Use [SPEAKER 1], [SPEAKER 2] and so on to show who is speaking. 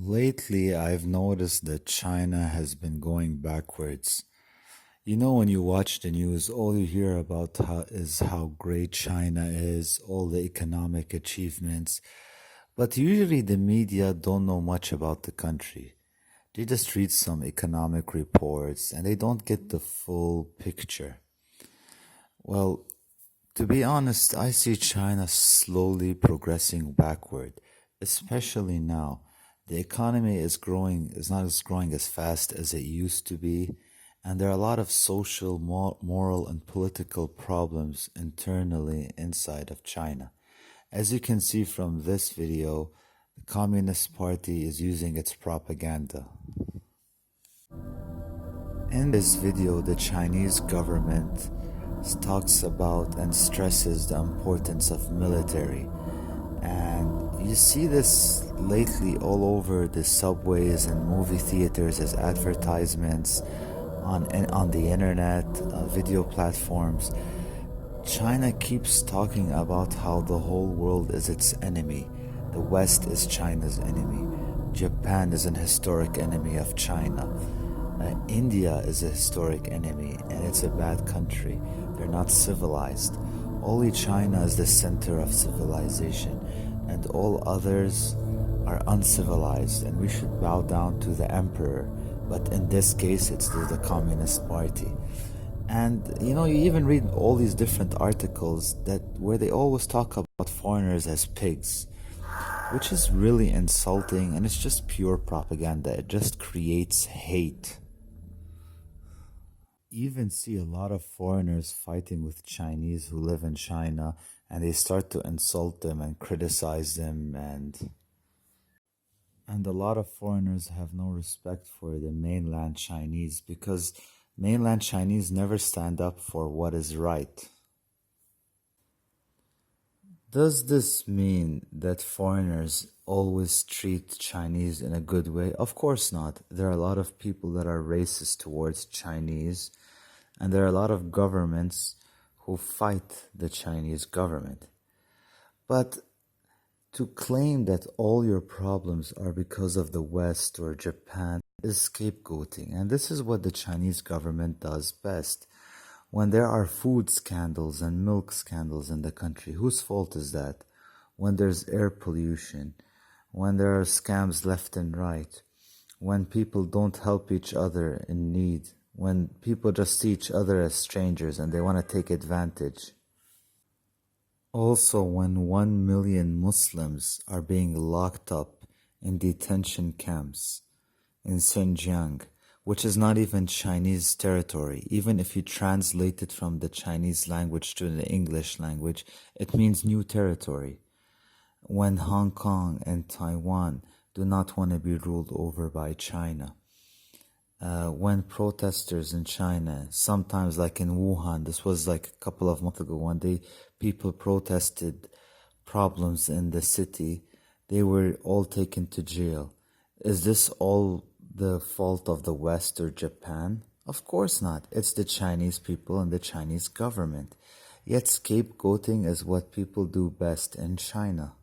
[SPEAKER 1] Lately, I've noticed that China has been going backwards. When you watch the news, all you hear about is how great China is, all the economic achievements. But usually the media don't know much about the country. They just read some economic reports and they don't get the full picture. Well, to be honest, I see China slowly progressing backward, especially now. The economy is not as growing as fast as it used to be, and there are a lot of social, moral, and political problems internally inside of China. As you can see from this video, the Communist Party is using its propaganda. In this video, the Chinese government talks about and stresses the importance of military. And you see this lately all over the subways and movie theaters as advertisements on the internet, video platforms. China keeps talking about how the whole world is its enemy. The West is China's enemy. Japan is an historic enemy of China. India is a historic enemy and it's a bad country. They're not civilized. Only China is the center of civilization, and all others are uncivilized, and we should bow down to the emperor. But in this case, it's to the Communist Party. And you even read all these different articles that where they always talk about foreigners as pigs, which is really insulting, and it's just pure propaganda. It just creates hate. Even see a lot of foreigners fighting with Chinese who live in China, and they start to insult them and criticize them, and a lot of foreigners have no respect for the mainland Chinese because mainland Chinese never stand up for what is right. Does this mean that foreigners always treat Chinese in a good way? Of course not. There are a lot of people that are racist towards Chinese, and there are a lot of governments who fight the Chinese government. But to claim that all your problems are because of the West or Japan is scapegoating, and this is what the Chinese government does best. When there are food scandals and milk scandals in the country, whose fault is that? When there's air pollution, when there are scams left and right, when people don't help each other in need, when people just see each other as strangers and they want to take advantage. Also, when 1 million Muslims are being locked up in detention camps in Xinjiang, which is not even Chinese territory. Even if you translate it from the Chinese language to the English language, it means new territory. When Hong Kong and Taiwan do not want to be ruled over by China. When protesters in China, sometimes like in Wuhan, this was like a couple of months ago, one day people protested problems in the city, they were all taken to jail. Is this all the fault of the West or Japan? Of course not. It's the Chinese people and the Chinese government. Yet scapegoating is what people do best in China.